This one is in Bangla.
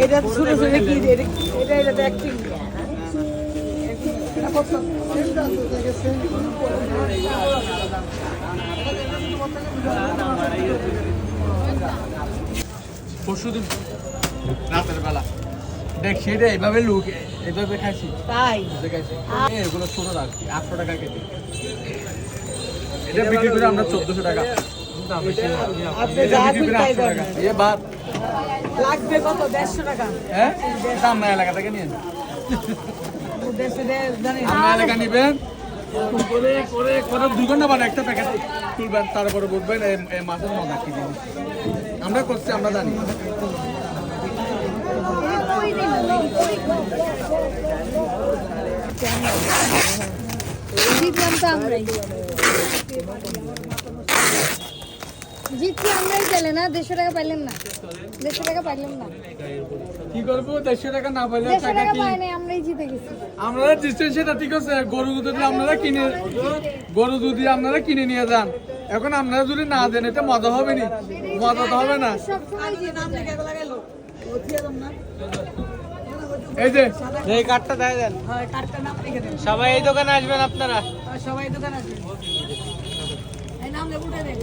এটা ছোট ছোট কি এটা অ্যাক্টিং পরশুদিন রাতের বেলা দেখছি এটা এইভাবে লুক এইভাবে খাইছি তাই দেখাইছি এগুলো ছোট রাখছি 800 টাকা কেজি এটা বিক্রি করে আমরা 1400 টাকা আপনি এটা যা বিক্রি করে 800 টাকা এ বাদ লাগবে কত 150 টাকা হ্যাঁ এটা আমরা এলাকা থেকে নিয়ে দেশে জানি আমরা এলাকা নিবেন করে করে করে 2 ঘন্টা বাদে একটা প্যাকেট তুলবেন তারপরে বলবেন এই মাছের মজা কি জিনিস আমরা করছি আমরা জানি জিতলাম তো আমরাই জিতছি আমরাই পেলে না 150 টাকা পাইলাম না 150 টাকা পাইলাম না কি করবো 150 টাকা না পাইলে 150 টাকা টাকা কি পাই নাই আমরাই জিতে গেছি আমরা ডিস্টেন্স সেটা ঠিক আছে গরু যদি আপনারা কিনে গরু যদি আপনারা কিনে নিয়ে যান এখন আপনারা যদি না দেন এটা মজা হবে নি মজা তো হবে না সব সময় জিতে এই যে এই কার্ডটা দিয়ে দেন হয় কার্ডটা নাম লিখে দেন সবাই এই দোকানে আসবেন আপনারা সবাই দোকান আসবে এই নাম লেখা উঠে দেন